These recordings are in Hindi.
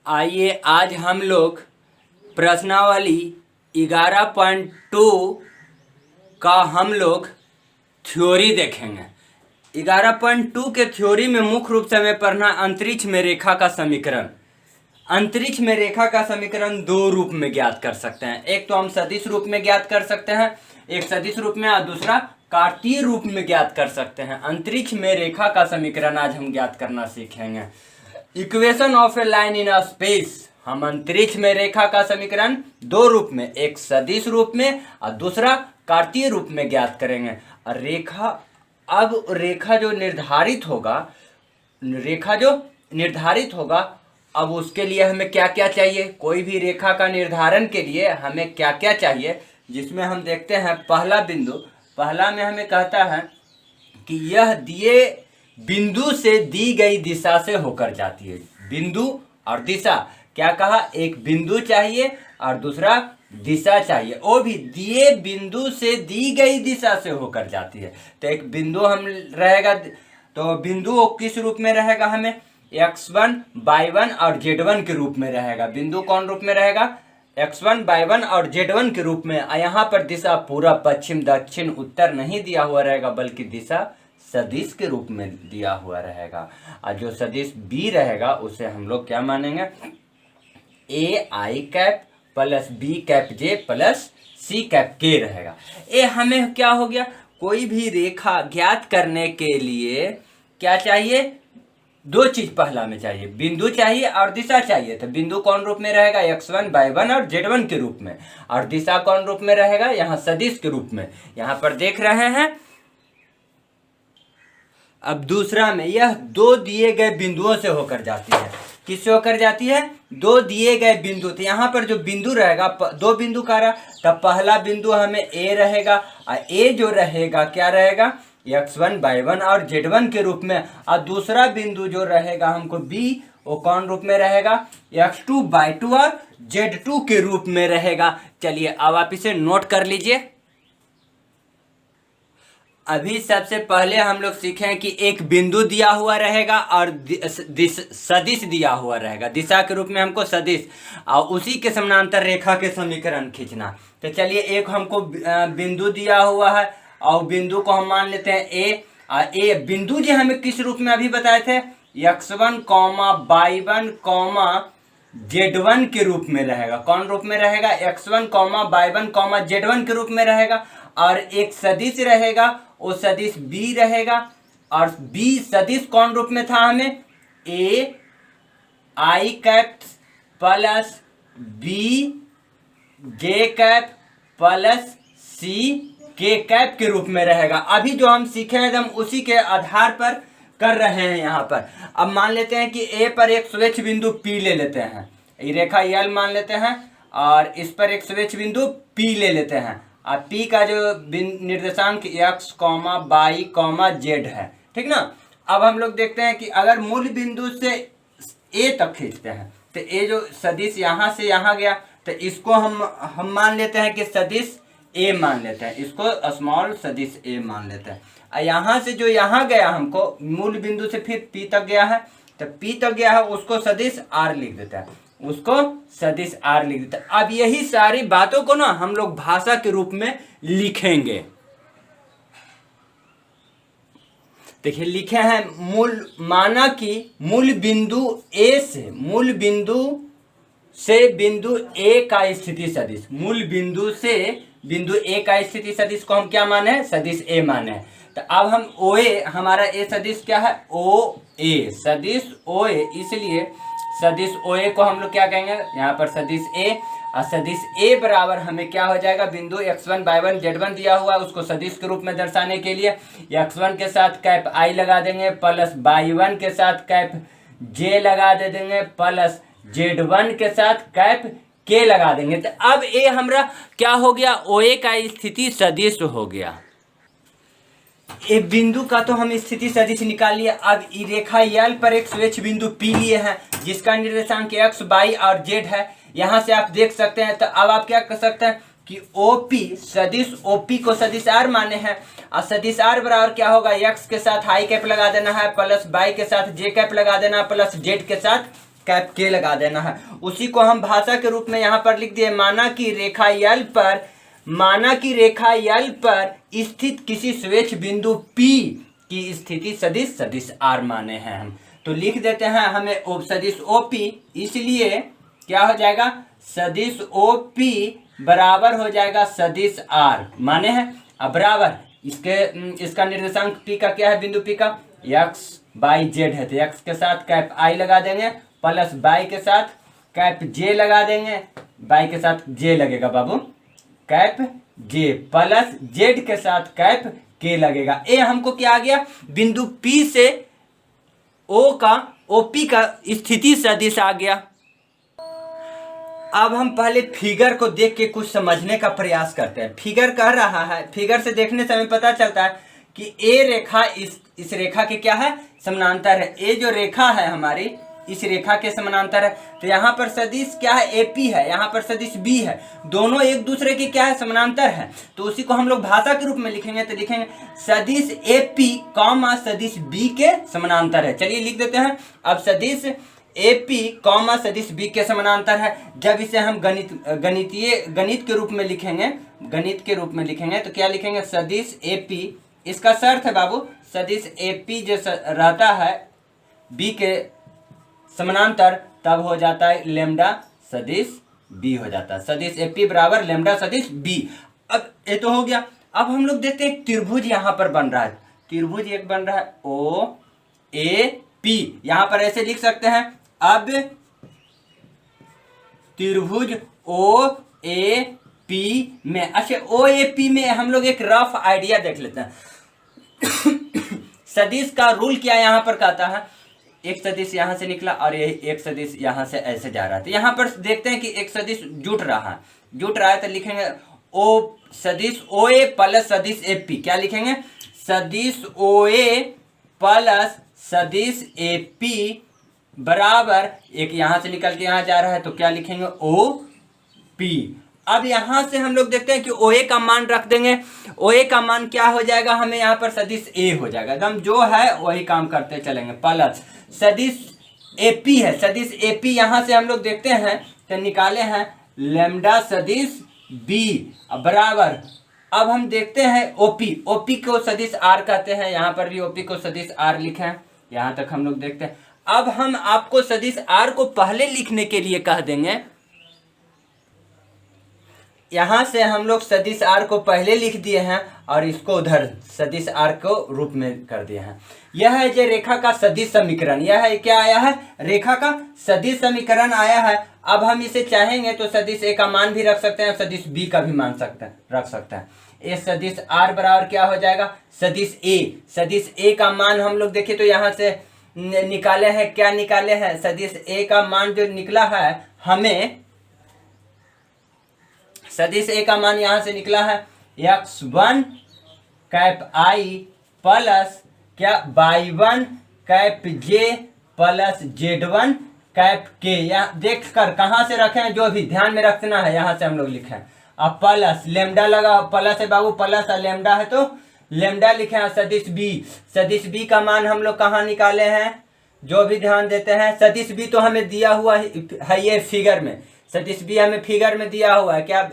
आइए आज हम लोग प्रश्नावली 11.2 का हम लोग थ्योरी देखेंगे। 11.2 के थ्योरी में मुख्य रूप से हमें पढ़ना अंतरिक्ष में रेखा का समीकरण। अंतरिक्ष में रेखा का समीकरण दो रूप में ज्ञात कर सकते हैं। एक तो हम सदिश रूप में ज्ञात कर सकते हैं, एक सदिश रूप में, और दूसरा कार्तीय रूप में ज्ञात कर सकते हैं। अंतरिक्ष में रेखा का समीकरण आज हम ज्ञात करना सीखेंगे। Equation of A line in a space. हम अंतरिक्ष में रेखा का समीकरण दो रूप में, एक सदिश रूप में और दूसरा कार्तीय रूप में ज्ञात करेंगे। और रेखा जो निर्धारित होगा, अब उसके लिए हमें क्या क्या चाहिए, कोई भी रेखा का निर्धारण के लिए हमें क्या क्या चाहिए, जिसमें हम देखते हैं पहला में हमें कहता है कि यह दिए बिंदु से दी गई दिशा से होकर जाती है। बिंदु और दिशा, क्या कहा, एक बिंदु चाहिए और दूसरा दिशा चाहिए, वो भी दिए बिंदु से दी गई दिशा से होकर जाती है। तो एक बिंदु हम रहेगा, तो बिंदु किस रूप में रहेगा, हमें x1, y1 और z1 के रूप में रहेगा। बिंदु कौन रूप में रहेगा, x1, y1 और z1 के रूप में। यहाँ पर दिशा पूरब, पश्चिम, दक्षिण, उत्तर नहीं दिया हुआ रहेगा, बल्कि दिशा सदिश के रूप में दिया हुआ रहेगा। और जो सदिश b रहेगा उसे हम लोग क्या मानेंगे, ai cap plus b cap j plus c cap k रहेगा। ये हमें क्या हो गया, कोई भी रेखा ज्ञात करने के लिए क्या चाहिए, दो चीज पहला में चाहिए, बिंदु चाहिए और दिशा चाहिए। तो बिंदु कौन रूप में रहेगा, x1, y1 और z1 के रूप में, और दिशा कौन रूप में रहेगा, यहाँ सदिश के रूप में। यहाँ पर देख रहे हैं। अब दूसरा में यह दो दिए गए बिंदुओं से होकर जाती है। किससे होकर जाती है, दो दिए गए बिंदु। तो यहाँ पर जो बिंदु रहेगा, दो बिंदु का रहा, तब पहला बिंदु हमें a रहेगा, और a जो रहेगा क्या रहेगा, x1, y1 और z1 के रूप में। और दूसरा बिंदु जो रहेगा हमको b, वो कौन रूप में रहेगा, x2, y2 और z2 के रूप में रहेगा। चलिए अब आप इसे नोट कर लीजिए। अभी सबसे पहले हम लोग सीखें कि एक बिंदु दिया हुआ रहेगा और सदिश दिया हुआ रहेगा। दिशा के रूप में हमको सदिश, और उसी के समानांतर रेखा के समीकरण खींचना। तो चलिए, एक हमको बिंदु दिया हुआ है और बिंदु को हम मान लेते हैं a। और ए बिंदु जो हमें किस रूप में अभी बताए थे, x1, y1, z1 के रूप में रहेगा। कौन रूप में रहेगा, x1, y1, z1 के रूप में रहेगा। और एक सदिश रहेगा, वो सदिश b रहेगा, और b सदिश कौन रूप में था, हमें a i cap plus b j cap plus c k cap के रूप में रहेगा। अभी जो हम सीखे एकदम उसी के आधार पर कर रहे हैं। यहाँ पर अब मान लेते हैं कि a पर एक स्वेच्छ बिंदु p ले लेते हैं, ये रेखा l मान लेते हैं, और इस पर एक स्वेच्छ बिंदु p ले लेते हैं। और p का जो निर्देशांक x, y, z है, ठीक ना। अब हम लोग देखते हैं कि अगर मूल बिंदु से a तक खींचते हैं, तो a जो सदिश यहाँ से यहाँ गया, तो इसको हम मान लेते हैं कि सदिश a मान लेते हैं, इसको स्मॉल सदिश a मान लेते हैं। और यहाँ से जो यहाँ गया, हमको मूल बिंदु से फिर p तक गया है, तो p तक गया है, उसको सदिश r लिख देता है, उसको सदिश r लिख देता है। अब यही सारी बातों को ना हम लोग भाषा के रूप में लिखेंगे। देखिए लिखे हैं, माना कि मूल बिंदु से बिंदु a का स्थिति सदिश, मूल बिंदु से बिंदु a का स्थिति सदिश को हम क्या माने हैं, सदिश a माने हैं। तो अब हम OA, हमारा a सदिश क्या है, OA, सदिश OA, इसलिए सदिश OA को हम लोग क्या कहेंगे, यहाँ पर सदिश A, और सदिश A बराबर हमें क्या हो जाएगा, बिंदु x1, y1, z1 दिया हुआ है, उसको सदिश के रूप में दर्शाने के लिए x1 के साथ कैप I लगा देंगे, प्लस y1 के साथ कैप J लगा दे देंगे, प्लस z1 के साथ कैप K लगा देंगे। तो अब A हमारा क्या हो गया, OA का स्थिति सदिश हो गया। एक बिंदु का तो हम स्थिति सदिश निकाल लिया। अब रेखा l पर एक स्वेच्छ बिंदु p लिए हैं, जिसका निर्देशांक x, y और z है। यहाँ से आप देख सकते हैं। तो अब आप क्या कर सकते हैं कि OP सदिश OP को सदिश r माने हैं, और सदिश r बराबर क्या होगा, x के साथ i कैप लगा देना है, प्लस y के साथ j कैप लगा देना, प्लस z के साथ कैप के लगा देना है। उसी को हम भाषा के रूप में यहाँ पर लिख दिए, माना कि रेखा यल पर स्थित किसी स्वेच्छ बिंदु P की स्थिति सदिश सदिश R माने हैं हम। तो लिख देते हैं हमें सदिश OP, इसलिए क्या हो जाएगा, सदिश OP बराबर हो जाएगा सदिश R माने हैं। अब बराबर इसका निर्देशांक P का क्या है, बिंदु P का x y z है, तो x के साथ कैप I लगा देंगे प्लस y के साथ कैप J लगा देंगे, y के साथ J लगेगा बाबू, कैप J प्लस Z के साथ कैप K लगेगा। ए हमको क्या आ गया, बिंदु P से OP का स्थिति सदिश आ गया। अब हम पहले फिगर को देख के कुछ समझने का प्रयास करते हैं। फिगर कह रहा है, फिगर से देखने से हमें पता चलता है कि ए रेखा इस रेखा के क्या है, समानांतर है। ए जो रेखा है हमारी इस रेखा के समानांतर है। तो यहाँ पर सदिश क्या है, AP है, यहाँ पर सदिश B है, दोनों एक दूसरे के क्या है, समानांतर है। तो उसी को हम लोग भाषा के रूप में लिखेंगे, तो लिखेंगे सदिश AP कॉमा सदिश B के समानांतर है। चलिए लिख देते हैं। अब सदिश AP कॉमा सदिश B के समानांतर है। जब इसे हम गणित के रूप में लिखेंगे तो क्या लिखेंगे, सदिश AP, इसका शर्त है बाबू, सदिश AP जो रहता है B के समानांतर, तब हो जाता है लेमडा सदिश B हो जाता है। सदिश AP बराबर लेमडा सदिश B। अब ये तो हो गया। अब हम लोग देखते हैं त्रिभुज यहाँ पर बन रहा है, त्रिभुज एक बन रहा है OAP, यहाँ पर ऐसे लिख सकते हैं। अब त्रिभुज OAP में, अच्छा OAP में हम लोग एक रफ आइडिया देख लेते हैं। सदिश का रूल क्या यहाँ पर कहता है, एक सदिश यहाँ से निकला और ये एक सदिश यहाँ से ऐसे जा रहा है। तो यहाँ पर देखते हैं कि एक सदिश जुट रहा है, तो लिखेंगे सदिश OA प्लस सदिश AP। क्या लिखेंगे, सदिश OA प्लस सदिश AP बराबर, एक यहाँ से निकल के यहाँ जा रहा है, तो क्या लिखेंगे OP। अब यहाँ से हम लोग देखते हैं कि OA का मान रख देंगे। OA का मान क्या हो जाएगा, हमें यहाँ पर सदिश A हो जाएगा, एकदम जो है वही काम करते चलेंगे। प्लस सदिश AP है, सदिश AP यहाँ से हम लोग देखते हैं तो निकाले हैं लेमडा सदिश B बराबर। अब हम देखते हैं OP को सदिश R कहते हैं, यहाँ पर भी OP को सदिश R लिखे हैं, यहाँ तक हम लोग देखते हैं। अब हम आपको सदिश R को पहले लिखने के लिए कह देंगे, यहाँ से हम लोग सदिश R को पहले लिख दिए हैं और इसको उधर सदिश R को रूप में कर दिए हैं। यह है जो रेखा का सदिश समीकरण, यह है क्या आया है, रेखा का सदिश समीकरण आया है। अब हम इसे चाहेंगे तो सदिश A का मान भी रख सकते हैं, सदिश B का भी मान रख सकते हैं। ए सदिश R बराबर क्या हो जाएगा, सदिश A का मान हम लोग देखें तो यहाँ से निकाले हैं, क्या निकाले हैं, सदिश A का मान जो निकला है हमें, सदिश A का मान यहाँ से निकला है x1 कैप I प्लस क्या y1 cap J plus z1 cap K। यहाँ देख कर कहाँ से रखे हैं, जो भी ध्यान में रखना है, यहाँ से हम लोग लिखे हैं। अब प्लस लेमडा लगा, प्लस है बाबू, प्लस और लेमडा है तो लेमडा लिखे हैं। सदिश B का मान हम लोग कहाँ निकाले हैं, जो भी ध्यान देते हैं, सदिश B तो हमें दिया हुआ है ये फिगर में, सदिश B हमें फिगर में दिया हुआ है क्या,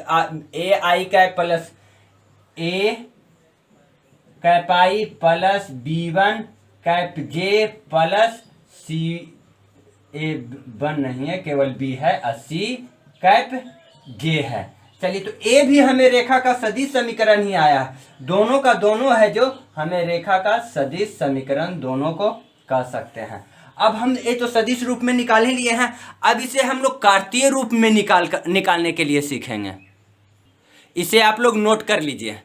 AI cap plus A cap I plus B1 cap J plus A1 नहीं है, केवल B है, 80 कैप J है। चलिए, तो A भी हमें रेखा का सदिश समीकरण ही आया है, दोनों का दोनों है जो हमें रेखा का सदिश समीकरण दोनों को कह सकते हैं। अब हम ये तो सदिश रूप में निकाल ही लिए हैं, अब इसे हम लोग कार्तीय रूप में निकालने के लिए सीखेंगे। इसे आप लोग नोट कर लीजिए,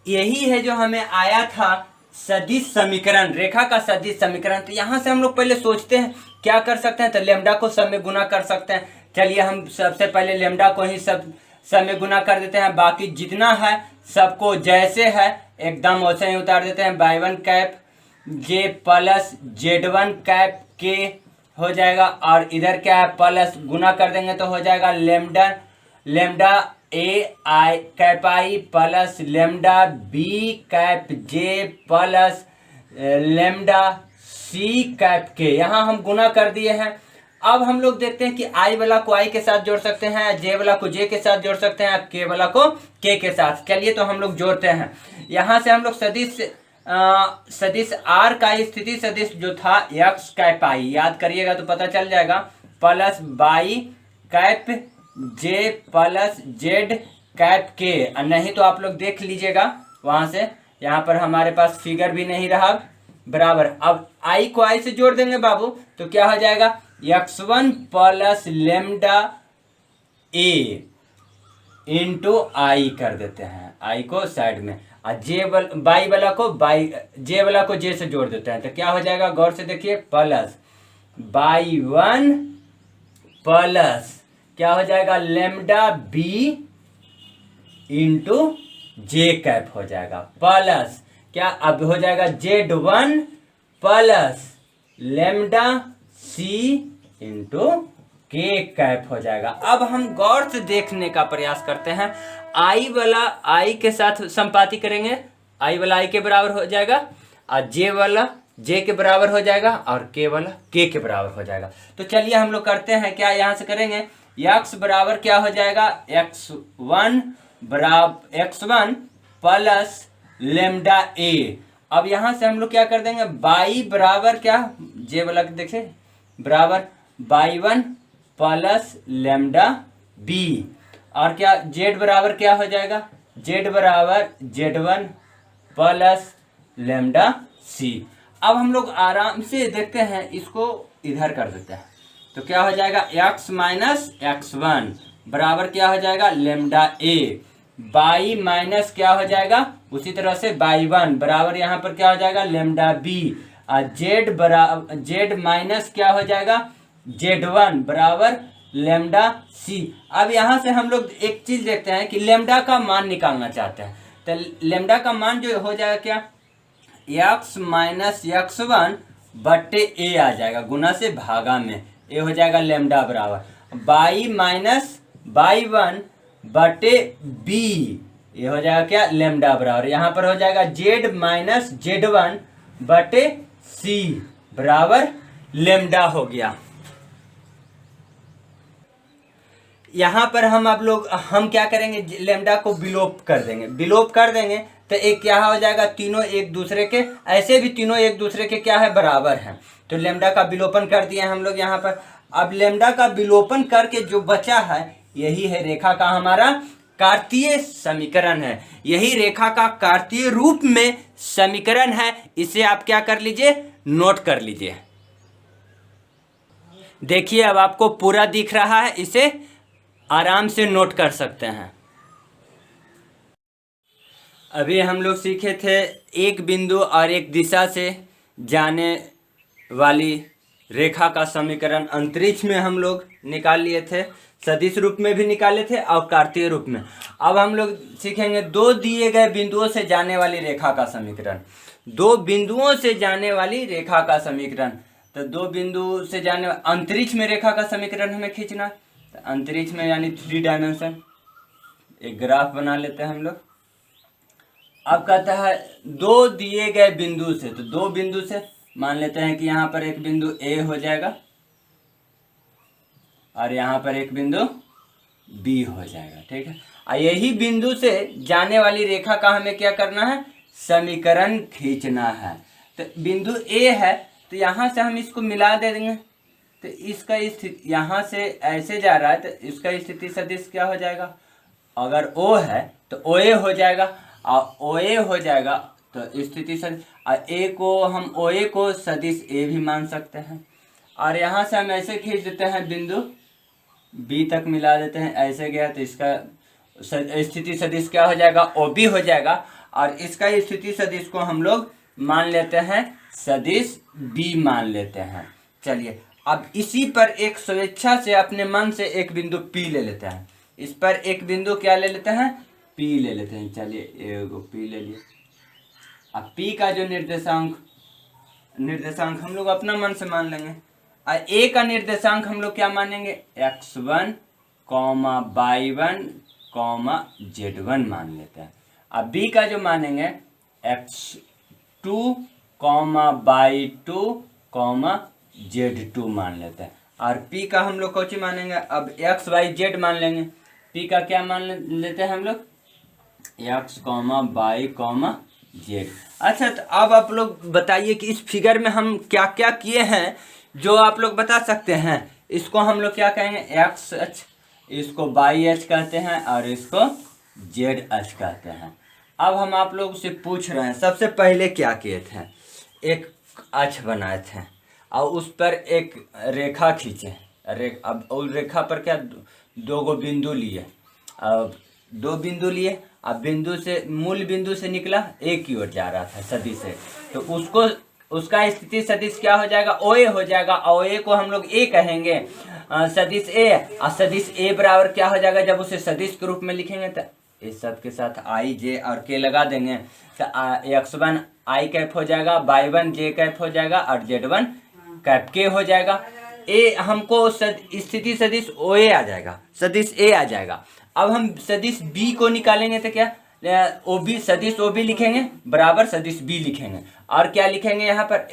यही है जो हमें आया था सदिश समीकरण, रेखा का सदिश समीकरण। तो यहाँ से हम लोग पहले सोचते हैं क्या कर सकते हैं, तो लेमडा को सब में गुना कर सकते हैं। चलिए हम सबसे पहले लेमडा को ही सब में गुना कर देते हैं, बाकी जितना है सबको जैसे है एकदम वैसे ही उतार देते हैं। y1 cap J plus z1 cap K हो जाएगा, और इधर क्या है प्लस गुना कर देंगे तो हो जाएगा lambda AI cap I plus lambda B cap J plus lambda C C cap K, यहाँ हम गुना कर दिए हैं। अब हम लोग देखते हैं कि आई वाला को आई के साथ जोड़ सकते हैं, जे वाला को जे के साथ जोड़ सकते हैं, के वाला को के साथ। चलिए तो हम लोग जोड़ते हैं। यहाँ से हम लोग सदिश आर का स्थिति सदिश जो था एक्स कैप आई, याद करिएगा तो पता चल जाएगा, plus by cap j plus Z cap के। नहीं तो आप लोग देख लीजिएगा वहां से, यहाँ पर हमारे पास फिगर भी नहीं रहा, बराबर। अब आई को आई से जोड़ देंगे बाबू, तो क्या हो जाएगा, x1 plus lambda A into आई कर देते हैं, आई को साइड में, और बाई वाला को जे वाला को जे से जोड़ देते हैं, तो क्या हो जाएगा, गौर से देखिए, प्लस बाई वन प्लस क्या हो जाएगा, लेमडा बी इंटू जे कैप हो जाएगा, प्लस क्या अब हो जाएगा Z1 प्लस लेमडा सी इंटू के कैप हो जाएगा। अब हम गौर से देखने का प्रयास करते हैं, आई वाला आई के साथ संपाती करेंगे, आई वाला आई के बराबर हो जाएगा, और जे वाला जे के बराबर हो जाएगा, और के वाला के बराबर हो जाएगा। तो चलिए हम लोग करते हैं क्या, यहाँ से करेंगे, x बराबर क्या हो जाएगा, x1 प्लस लेमडा ए। अब यहां से हम लोग क्या कर देंगे, बाई बराबर क्या, जे वाला देखिए बराबर by one plus lambda B, और क्या जेड बराबर क्या हो जाएगा, जेड बराबर Z1 प्लस लेमडा सी। अब हम लोग आराम से देखते हैं, इसको इधर कर देते हैं, तो क्या हो जाएगा, x माइनस x1 बराबर क्या हो जाएगा, लेमडा ए, बाई माइनस क्या हो जाएगा, उसी तरह से बाई वन बराबर यहाँ पर क्या हो जाएगा, लेमडा बी, और जेड माइनस क्या हो जाएगा, Z1 बराबर लेमडा सी। अब यहाँ से हम लोग एक चीज देखते हैं कि लेमडा का मान निकालना चाहते हैं, तो लेमडा का मान जो हो जाएगा क्या, x माइनस x1 बट्टे ए आ जाएगा, गुना से भागा में, ए हो जाएगा लेमडा बराबर बाई माइनस बाई वन बटे बी, ये हो जाएगा क्या, लेमडा बराबर, यहाँ पर हो जाएगा जेड माइनस Z1 बटे सी बराबर लेमडा हो गया। यहाँ पर हम क्या करेंगे, लेमडा को विलोप कर देंगे, तो एक क्या हो जाएगा, तीनों एक दूसरे के, ऐसे भी तीनों एक दूसरे के क्या है, बराबर हैं, तो लेमडा का विलोपन कर दिए हम लोग यहाँ पर। अब लेमडा का विलोपन करके जो बचा है, यही है रेखा का हमारा कार्तीय समीकरण है, यही रेखा का कार्तीय रूप में समीकरण है। इसे आप क्या कर लीजिए, नोट कर लीजिए। देखिए अब आपको पूरा दिख रहा है, इसे आराम से नोट कर सकते हैं। अभी हम लोग सीखे थे एक बिंदु और एक दिशा से जाने वाली रेखा का समीकरण अंतरिक्ष में हम लोग निकाल लिए थे, सदिश रूप में भी निकाले थे और कार्तीय रूप में। अब हम लोग सीखेंगे दो दिए गए बिंदुओं से जाने वाली रेखा का समीकरण, दो बिंदुओं से जाने वाली रेखा का समीकरण। तो दो बिंदु से जाने अंतरिक्ष में रेखा का समीकरण हमें खींचना, तो अंतरिक्ष में यानी 3 डायमेंशन, एक ग्राफ बना लेते हैं हम लोग। अब कहता है दो दिए गए बिंदु से, तो दो बिंदु से मान लेते हैं कि यहाँ पर एक बिंदु ए हो जाएगा और यहाँ पर एक बिंदु बी हो जाएगा, ठीक है। और यही बिंदु से जाने वाली रेखा का हमें क्या करना है, समीकरण खींचना है। तो बिंदु ए है, तो यहाँ से हम इसको मिला दे देंगे, तो इसका स्थिति यहाँ से ऐसे जा रहा है, तो इसका स्थिति सदिश क्या हो जाएगा, अगर ओ है तो ओ ए हो जाएगा, और ओ ए हो जाएगा तो स्थिति सदिश, और ए को हम ओ ए को सदिश ए भी मान सकते हैं। और यहाँ से हम ऐसे खींच देते हैं, बिंदु बी तक मिला देते हैं, ऐसे गया तो इसका स्थिति सदिश क्या हो जाएगा, ओ बी हो जाएगा, और इसका स्थिति सदिश को हम लोग मान लेते हैं सदिश बी मान लेते हैं। चलिए अब इसी पर एक स्वेच्छा से अपने मन से एक बिंदु पी ले लेते हैं, इस पर एक बिंदु क्या ले लेते हैं, पी ले लेते हैं। चलिए एगो पी ले लिए। अब पी का जो निर्देशांक हम लोग अपना मन से मान लेंगे, और ए का निर्देशांक हम लोग क्या मानेंगे, x1, y1, z1 मान लेते हैं। अब बी का जो मानेंगे x2, y2, कॉमा Z2 मान लेते हैं। और P का हम लोग कौची मानेंगे, अब x y z मान लेंगे। P का क्या मान लेते हैं हम लोग, x comma y comma z। अच्छा, तो अब आप लोग बताइए कि इस फिगर में हम क्या क्या किए हैं जो आप लोग बता सकते हैं। इसको हम लोग क्या कहेंगे, x अक्ष, इसको y अक्ष कहते हैं और इसको z अक्ष कहते हैं। अब हम आप लोग से पूछ रहे हैं, सबसे पहले क्या किए थे, एक अक्ष बनाए थे और उस पर एक रेखा खींचे। अब उस रेखा पर क्या दो गो बिंदु लिए। अब दो बिंदु लिए, अब बिंदु से मूल बिंदु से निकला, एक की ओर जा रहा था सदिश से, तो उसको उसका स्थिति सदिश क्या हो जाएगा, OA हो जाएगा। और OA को हम लोग A कहेंगे, सदिश A। और सदिश A बराबर क्या हो जाएगा, जब उसे सदिश के रूप में लिखेंगे तो इस सब के साथ I J और K लगा देंगे तो x1 I कैप हो जाएगा, y1 J कैप हो जाएगा और z1 कैप K हो जाएगा। ए हमको स्थिति सदिश OA आ जाएगा, सदिश A आ जाएगा। अब हम सदिश B को निकालेंगे तो क्या, OB सदिश OB लिखेंगे बराबर सदिश B लिखेंगे और क्या लिखेंगे यहाँ पर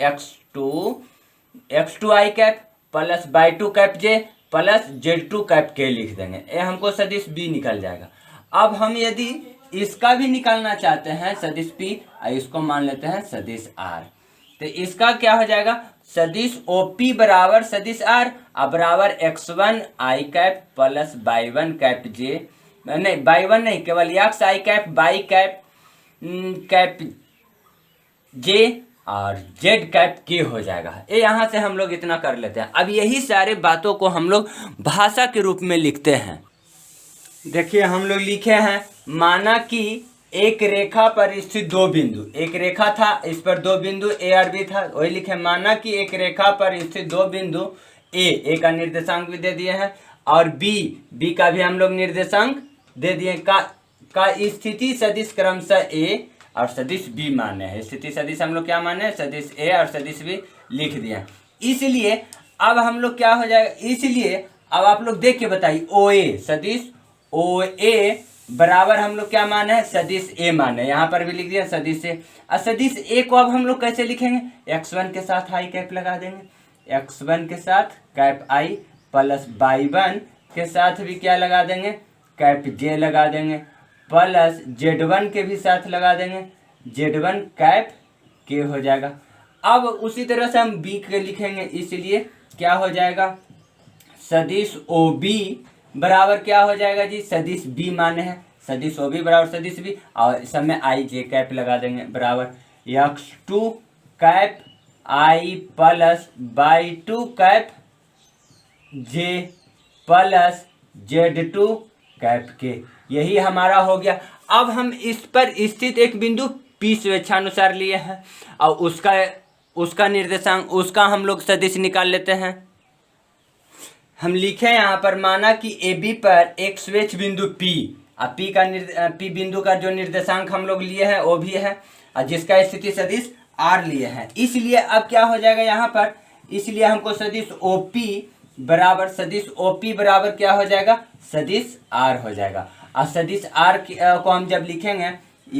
x2 I cap plus y2 cap J plus z2 cap K लिख देंगे। ये हमको सदिश B निकल जाएगा। अब हम यदि इसका भी निकालना चाहते हैं सदिश P, इसको मान लेते हैं सदिश R, तो इसका क्या हो जाएगा, सदिश OP बराबर सदिश R बराबर x1 I cap plus y1 cap J, नहीं y1 नहीं, केवल x I cap y cap J और Z कैप K हो जाएगा। ये यहाँ से हम लोग इतना कर लेते हैं। अब यही सारे बातों को हम लोग भाषा के रूप में लिखते हैं। देखिए हम लोग लिखे हैं, माना कि एक रेखा पर स्थित दो बिंदु, एक रेखा था इस पर दो बिंदु A और B था, वही लिखे। माना कि एक रेखा पर स्थित दो बिंदु A का निर्देशांक भी दे दिए हैं और B का भी हम लोग निर्देशांक दे दिए, का स्थिति सदिश क्रमशः A और सदिश B माने हैं। स्थिति सदिश हम लोग क्या माने, सदिश A और सदिश B लिख दिए हैं। इसलिए अब हम लोग क्या हो जाएगा, इसलिए अब आप लोग देख के बताइए, OA सदिश OA बराबर हम लोग क्या माने हैं, सदिश A माने, यहाँ पर भी लिख दिया सदिश A। और सदिश A को अब हम लोग कैसे लिखेंगे, x1 के साथ I कैप लगा देंगे, x1 के साथ कैप I प्लस y1 के साथ भी क्या लगा देंगे, कैप J लगा देंगे, प्लस z1 के भी साथ लगा देंगे, z1 कैप K हो जाएगा। अब उसी तरह से हम B के लिखेंगे, इसलिए क्या हो जाएगा, सदिश OB बराबर क्या हो जाएगा जी, सदिश B माने हैं, सदिश OB बराबर सदिश B और सब में I J कैप लगा देंगे बराबर x2 cap I plus y2 cap J plus z2 cap K। यही हमारा हो गया। अब हम इस पर स्थित एक बिंदु P स्वेच्छानुसार लिए हैं और उसका निर्देशांक, उसका हम लोग सदिश निकाल लेते हैं। हम लिखे यहाँ पर, माना कि AB पर एक स्वेच्छ बिंदु P, अब P बिंदु का जो निर्देशांक हम लोग लिए हैं वो भी है और जिसका स्थिति सदिश R लिए हैं। इसलिए अब क्या हो जाएगा यहाँ पर, इसलिए हमको सदिश OP बराबर क्या हो जाएगा, सदिश R हो जाएगा। और सदिश R को हम जब लिखेंगे,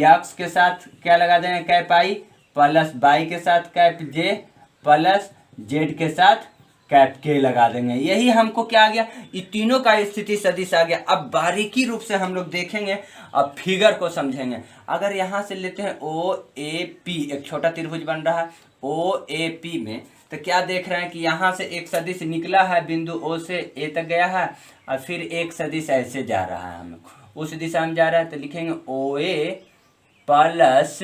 x के साथ क्या लगा देंगे, कैप I प्लस y के साथ कैप J प्लस z के साथ कैप K लगा देंगे। यही हमको क्या आ गया, ये तीनों का स्थिति सदिश आ गया। अब बारीकी रूप से हम लोग देखेंगे, अब फिगर को समझेंगे। अगर यहाँ से लेते हैं OAP, एक छोटा त्रिभुज बन रहा है OAP में, तो क्या देख रहे हैं कि यहाँ से एक सदिश निकला है, बिंदु O से A तक गया है और फिर एक सदिश ऐसे जा रहा है, हम उस दिशा में जा रहा है, तो लिखेंगे OA प्लस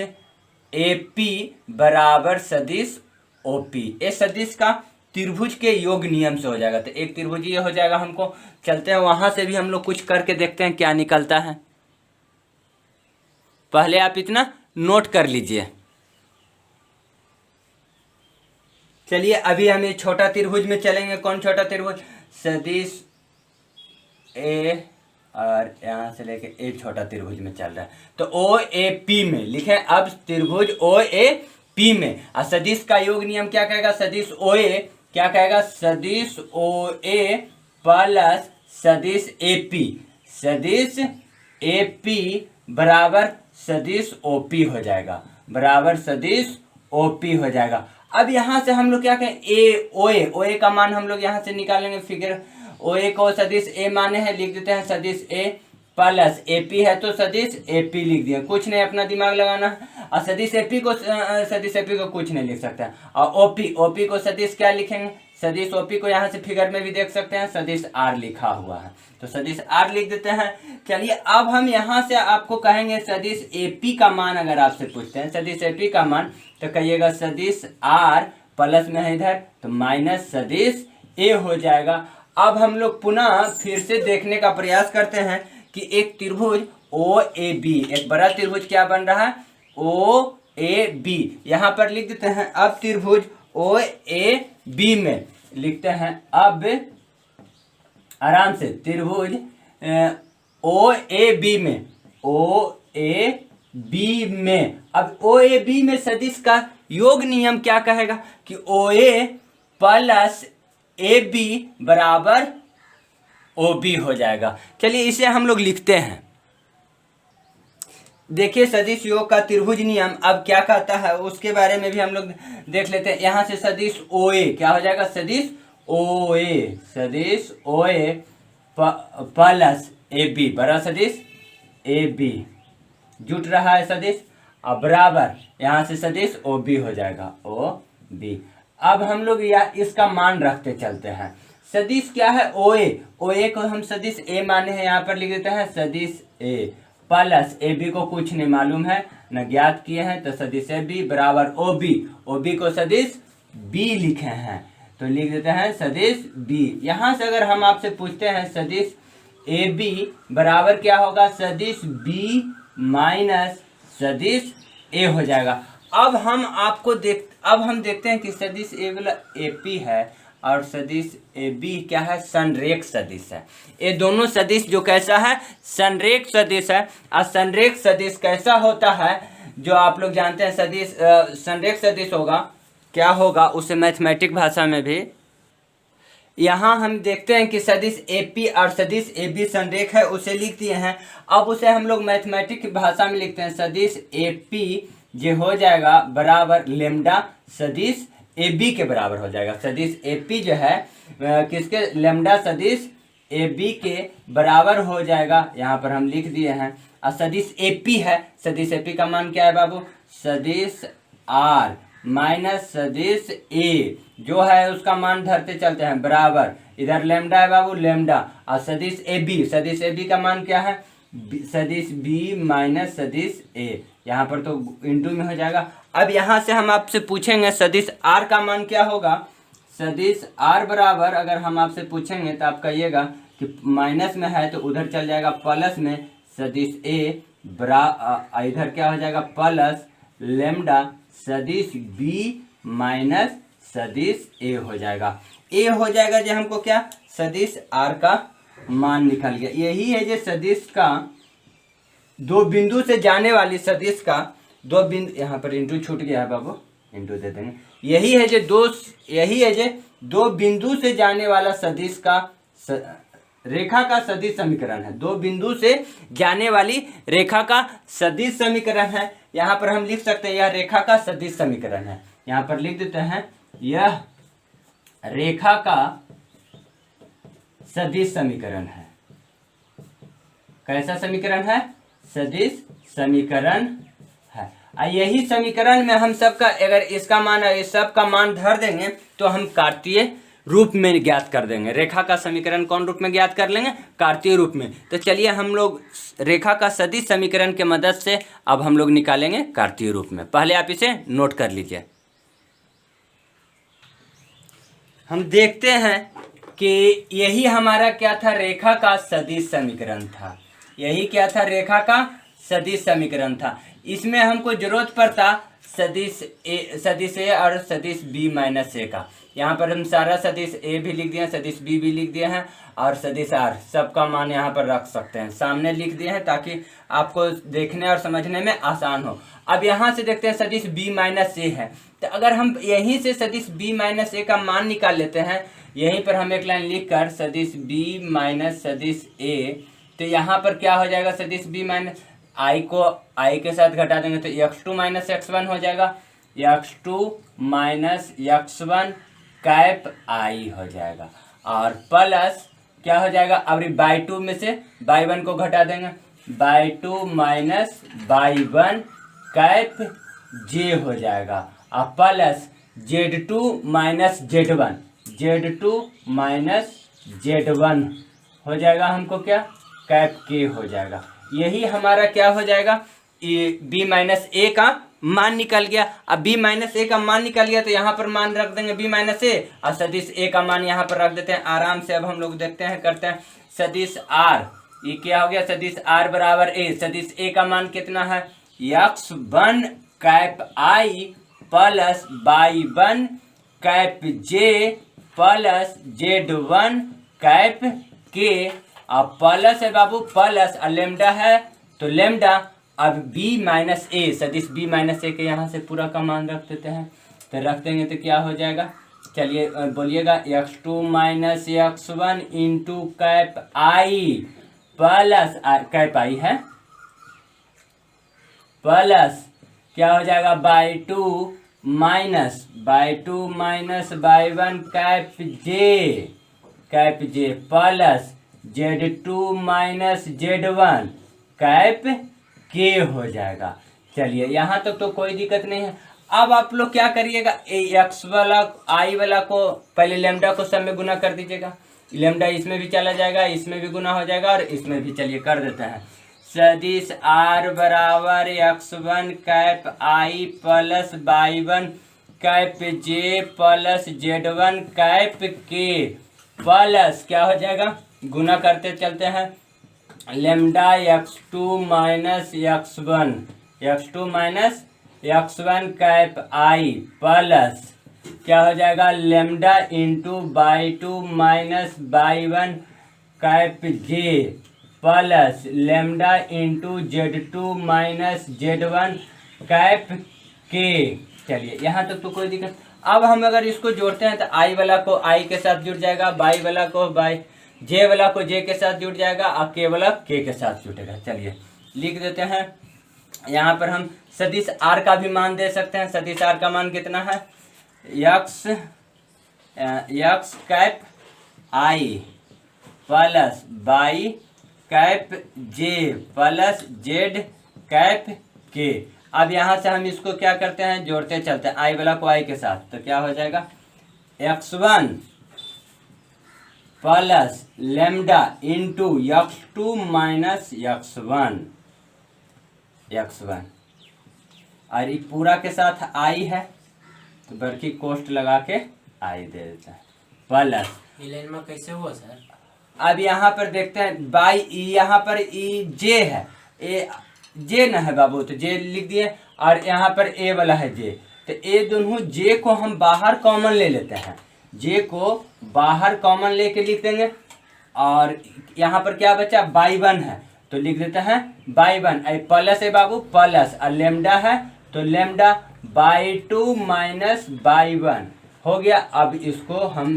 AP बराबर सदिश OP। ये सदिश का त्रिभुज के योग नियम से हो जाएगा, तो एक त्रिभुज ये हो जाएगा। हमको चलते हैं वहां से भी हम लोग कुछ करके देखते हैं क्या निकलता है। पहले आप इतना नोट कर लीजिए। चलिए अभी हम ये छोटा त्रिभुज में चलेंगे। कौन छोटा त्रिभुज, सदिश A और यहाँ से लेके A छोटा त्रिभुज में चल रहा है, तो OAP में लिखें। अब त्रिभुज OAP में सदिश का योग नियम क्या कहेगा, सदिश OA क्या कहेगा, सदिश OA प्लस सदिश AP, सदिश AP बराबर सदिश OP हो जाएगा, बराबर सदिश OP हो जाएगा। अब यहाँ से हम लोग क्या कहें, ए ओ ए का मान हम लोग यहाँ से निकालेंगे। फिगर ओ ए को सदिश ए माने हैं, लिख देते हैं सदिश ए प्लस एपी है तो सदिश एपी लिख दिया, कुछ नहीं अपना दिमाग लगाना। और सदिश एपी को कुछ नहीं लिख सकते हैं। और ओपी को सदिश क्या लिखेंगे, सदिश ओपी को यहाँ से फिगर में भी देख सकते हैं, सदिश आर लिखा हुआ है तो सदिश आर लिख देते हैं। चलिए अब हम यहाँ से आपको कहेंगे सदिश एपी का मान, अगर आपसे पूछते हैं सदिश एपी का मान तो कहिएगा सदिश आर प्लस में है इधर तो माइनस सदिश ए हो जाएगा। अब हम लोग पुनः फिर से देखने का प्रयास करते हैं कि एक त्रिभुज ओ ए बी, एक बड़ा त्रिभुज क्या बन रहा है, ओ ए बी, यहाँ पर लिख देते हैं। अब त्रिभुज ओ ए बी में लिखते हैं, अब आराम से त्रिभुज ओ ए बी में, ओ ए बी में, अब ओ ए बी में सदिश का योग नियम क्या कहेगा कि ओ ए प्लस ए बी बराबर ओ बी हो जाएगा। चलिए इसे हम लोग लिखते हैं। देखिए सदिश योग का त्रिभुज नियम अब क्या कहता है उसके बारे में भी हम लोग देख लेते हैं। यहाँ से सदिश ओ ए क्या हो जाएगा, सदिश ओ ए प्लस ए बी, बड़ा सदिश ए बी जुट रहा है सदिश, अब बराबर यहाँ से सदिश ओ बी हो जाएगा, ओ बी। अब हम लोग इसका मान रखते चलते हैं। सदिश क्या है, ओ ए को हम सदिश ए माने हैं, यहाँ पर लिख देते हैं सदिश ए प्लस ए बी को कुछ नहीं मालूम है न ज्ञात किए हैं तो सदिश ए बी बराबर ओ बी को सदिश बी लिखे हैं तो लिख देते हैं सदिश बी। यहाँ से अगर हम आपसे पूछते हैं सदिश ए बी बराबर क्या होगा, सदिश बी माइनस सदिश ए हो जाएगा। अब हम देखते हैं कि सदिश ए वाला ए पी है और सदिश ए बी क्या है, संरेख सदिश है। ये दोनों सदिश जो कैसा है, संरेख सदिश है। और संरेख सदिश कैसा होता है जो आप लोग जानते हैं, सदिश संरेख सदिश होगा क्या होगा उसे मैथमेटिक भाषा में भी, यहाँ हम देखते हैं कि सदिश ए पी और सदिश ए बी संरेख है उसे लिख दिए हैं। अब उसे हम लोग मैथमेटिक भाषा में लिखते हैं, सदिश ए पी जो हो जाएगा बराबर लेमडा सदिश ए बी के बराबर हो जाएगा। सदिश ए पी जो है किसके, लेमडा सदिश ए बी के बराबर हो जाएगा, यहाँ पर हम लिख दिए हैं। और सदिश ए पी है, सदिश ए पी का मान क्या है बाबू, सदिश आर माइनस सदिश ए जो है उसका मान धरते चलते हैं बराबर, इधर लेमडा है बाबू लेमडा, और सदिश ए बी का मान क्या है, सदिश बी माइनस सदिश ए, यहाँ पर तो इंटू में हो जाएगा। अब यहाँ से हम आपसे पूछेंगे सदिश आर का मान क्या होगा, सदिश आर बराबर अगर हम आपसे पूछेंगे तो आप कहिएगा कि माइनस में है तो उधर चल जाएगा प्लस में सदिश ए इधर क्या हो जाएगा प्लस लेमडा सदिश बी माइनस सदिश ए हो जाएगा। ए हो जाएगा जो हमको क्या, सदिश आर का मान निकल गया। यही है जो सदिश का दो बिंदु से जाने वाली सदिश का दो बिंदु, यहाँ पर इंटू छूट गया है बाबू, इंटू दे देंगे। यही है जो दो बिंदु से जाने वाला सदिश का रेखा का सदिश समीकरण है, दो बिंदु से जाने वाली रेखा का सदिश समीकरण है। यहाँ पर हम लिख सकते हैं यह रेखा का सदिश समीकरण है, यहाँ पर लिख देते हैं यह रेखा का सदिश समीकरण है। कैसा समीकरण है, सदिश समीकरण है। यही समीकरण में हम सबका अगर इसका मान है इस सब का मान धर देंगे तो हम कार्तीय रूप में ज्ञात कर देंगे। रेखा का समीकरण कौन रूप में ज्ञात कर लेंगे, कार्तीय रूप में। तो चलिए हम लोग रेखा का सदिश समीकरण के मदद से अब हम लोग निकालेंगे कार्तीय रूप में। पहले आप इसे नोट कर लीजिए। हम देखते हैं कि यही हमारा क्या था, रेखा का सदिश समीकरण था। यही क्या था, रेखा का सदिश समीकरण था। इसमें हमको जरूरत पड़ता सदिश ए और सदिश बी माइनस ए का। यहाँ पर हम सारा सदिश ए भी लिख दिए हैं, सदिश बी भी लिख दिए हैं और सदिश आर सबका मान यहाँ पर रख सकते हैं, सामने लिख दिए हैं ताकि आपको देखने और समझने में आसान हो। अब यहाँ से देखते हैं सदिश बी माइनस ए है, तो अगर हम यहीं से सदिश बी माइनस ए का मान निकाल लेते हैं, यहीं पर हम एक लाइन लिख कर सदिश बी माइनस सदिश ए, तो यहाँ पर क्या हो जाएगा, सदिश बी माइनस आई को आई के साथ घटा देंगे तो x2 माइनस x1 हो जाएगा। x2 माइनस x1 कैप आई हो जाएगा। और प्लस क्या हो जाएगा, अब बाई टू में से बाई वन को घटा देंगे, y two minus y one cap j हो जाएगा। और plus z2 minus z1, z2 minus z1 हो जाएगा हमको क्या, कैप के हो जाएगा। यही हमारा क्या हो जाएगा, बी माइनस ए का मान निकल गया। अब बी माइनस ए का मान निकल गया तो यहाँ पर मान रख देंगे बी माइनस ए, और सदिश ए का मान यहाँ पर रख देते हैं आराम से। अब हम लोग देखते हैं, करते हैं सदिश आर, ये क्या हो गया, सदिश आर बराबर ए, सदिश ए का मान कितना है, x1 cap i plus y one cap j plus z1 cap के। अब प्लस है बाबू, प्लस और लेमडा है तो लेमडा। अब b माइनस ए, सदिश b माइनस ए के यहाँ से पूरा का मान रख देते हैं, तो रख देंगे तो क्या हो जाएगा, चलिए बोलिएगा, x2 minus x1 into cap i plus cap i है प्लस क्या हो जाएगा, y two minus y one cap j plus z2 minus z1 cap k हो जाएगा। चलिए यहाँ तक तो कोई दिक्कत नहीं है। अब आप लोग क्या करिएगा, एक्स वाला आई वाला को पहले लेमडा को सब में गुना कर दीजिएगा, लेमडा इसमें भी चला जाएगा, इसमें भी गुना हो जाएगा और इसमें भी। चलिए कर देते हैं, सदिश आर बराबर x1 cap i plus y one cap j plus z1 cap k plus क्या हो जाएगा, गुना करते चलते हैं, lambda x2 minus x1 cap i plus क्या हो जाएगा, lambda into y two minus y one cap j plus lambda into z2 minus z1 cap k. चलिए यहाँ तक तो कोई दिक्कत। अब हम अगर इसको जोड़ते हैं तो आई वाला को आई के साथ जुड़ जाएगा, बाई वाला को बाई, जे वाला को जे के साथ जुड़ जाएगा और के वाला के साथ जुटेगा। चलिए लिख देते हैं, यहाँ पर हम सदिश आर का भी मान दे सकते हैं। सदिश आर का मान कितना है, x cap i plus by cap j plus Z cap के। अब यहाँ से हम इसको क्या करते हैं, जोड़ते चलते हैं आई वाला को आई के साथ, तो क्या हो जाएगा, x1 plus lambda into x2 minus x1 और ये पूरा के साथ आई है तो बड़की कोष्ट लगा के आई दे देते हैं प्लस। लाइन में कैसे हुआ सर? अब यहाँ पर देखते हैं बाई, यहाँ पर ई जे है, ए जे न है बाबू तो जे लिख दिए, और यहाँ पर ए वाला है जे, तो ए दोनों जे को हम बाहर कॉमन ले लेते हैं, जे को बाहर कॉमन लेके लिख देंगे। और यहाँ पर क्या बचा, बाई वन है तो लिख देते हैं बाई वन, प्लस है बाबू प्लस, और लेमडा है तो lambda by two minus y one हो गया। अब इसको हम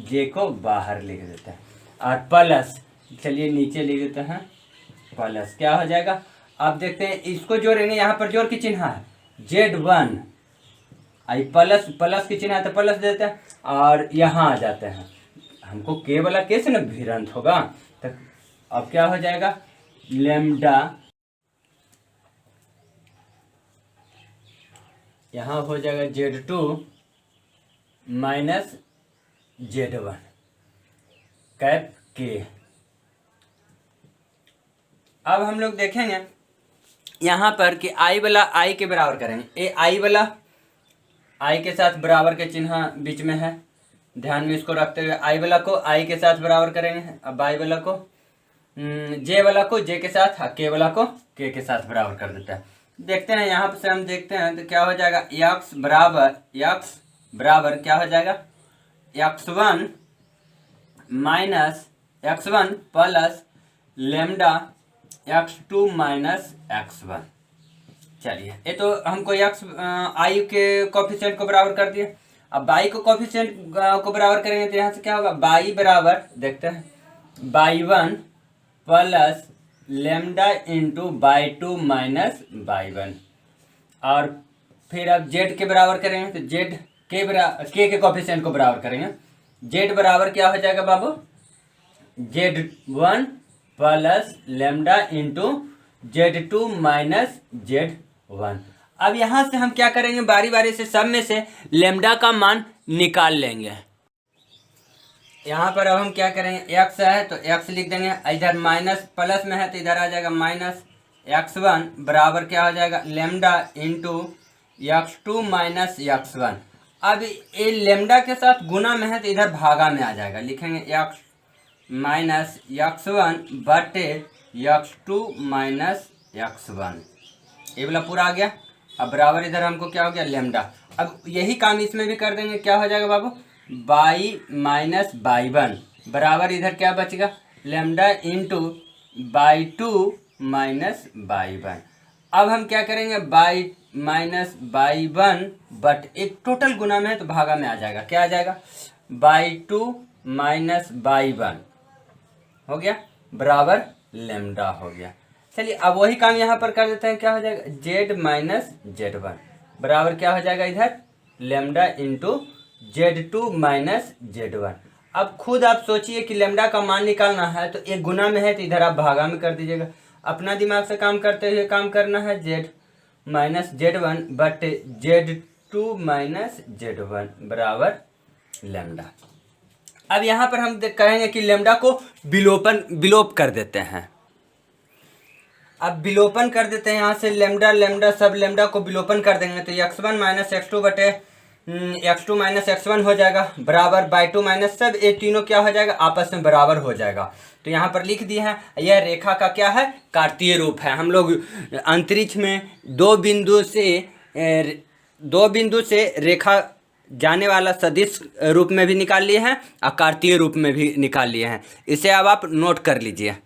जे को बाहर लिख देते हैं और प्लस, चलिए नीचे लिख देते हैं प्लस, क्या हो जाएगा। अब देखते हैं इसको जोड़ेंगे, यहाँ पर जोड़ की चिन्ह है z1, आई प्लस की चिन्ह है तो प्लस देते हैं, और यहाँ आ जाते हैं, हमको के वाला कैसे ना भिरंत होगा, तो अब क्या हो जाएगा, लेमडा यहाँ हो जाएगा z2 माइनस z1 कैप के। अब हम लोग देखेंगे यहाँ पर कि आई वाला आई के बराबर करेंगे, ए आई वाला आई के साथ बराबर के चिन्ह बीच में है, ध्यान में इसको रखते हुए आई वाला को आई के साथ बराबर करेंगे, अब बाई वाला को जे वाला को जे के साथ, के वाला को के साथ बराबर कर देता है। देखते हैं यहाँ से हम देखते हैं तो क्या हो जाएगा, x बराबर क्या हो जाएगा, x1 minus x1 plus lambda x2 minus x1। चलिए ये तो हमको x आई के कोफिशिएंट को बराबर कर दिए। अब बाई को कोफिशिएंट को बराबर करेंगे तो यहाँ से क्या होगा, बाई बराबर देखते हैं by one plus lambda into y two minus y one, और फिर अब जेड के बराबर करेंगे तो जेड के कोफिशिएंट को बराबर करेंगे। जेड बराबर क्या हो जाएगा बाबू, Z1 plus lambda into Z2 minus Z1। अब यहाँ से हम क्या करेंगे, बारी बारी से सब में से लेमडा का मान निकाल लेंगे। यहाँ पर अब हम क्या करेंगे, x है तो x लिख देंगे, इधर माइनस प्लस में है तो इधर आ जाएगा माइनस x1 बराबर क्या हो जाएगा lambda into x2 minus x1। अब ये लेमडा के साथ गुना में है तो इधर भागा में आ जाएगा, लिखेंगे x माइनस x1 बटे x2 माइनस x1, ये वाला पूरा आ गया। अब बराबर इधर हमको क्या हो गया लेमडा। अब यही काम इसमें भी कर देंगे, क्या हो जाएगा बाबू, बाई माइनस बाई वन बराबर इधर क्या बचेगा lambda into y two minus y one. अब हम क्या करेंगे, by minus y one but एक टोटल गुना में है तो भागा में आ जाएगा, क्या आ जाएगा y two minus y one हो गया बराबर लेमडा हो गया। चलिए अब वही काम यहाँ पर कर देते हैं, क्या हो जाएगा जेड माइनस Z1 बराबर क्या हो जाएगा इधर lambda into Z2 minus Z1। अब खुद आप सोचिए कि लेमडा का मान निकालना है तो एक गुना में है तो इधर आप भागा में कर दीजिएगा। अपना दिमाग से काम करते हुए काम करना है, Z minus Z1 but Z2 minus Z1 बराबर लेमडा। अब यहाँ पर हम कहेंगे कि लेमडा को विलोप कर देते हैं। अब विलोपन कर देते हैं, यहाँ से लेमडा सब लेमडा को विलोपन कर देंगे तो x1 माइनस x2 बटे x2 माइनस x1 हो जाएगा बराबर बाई टू माइनस सब ये तीनों क्या हो जाएगा आपस में बराबर हो जाएगा। तो यहाँ पर लिख दिए हैं, यह रेखा का क्या है कार्तीय रूप है। हम लोग अंतरिक्ष में दो बिंदु से रेखा जाने वाला सदिश रूप में भी निकाल लिए हैं और कार्तीय रूप में भी निकाल लिए हैं। इसे अब आप नोट कर लीजिए।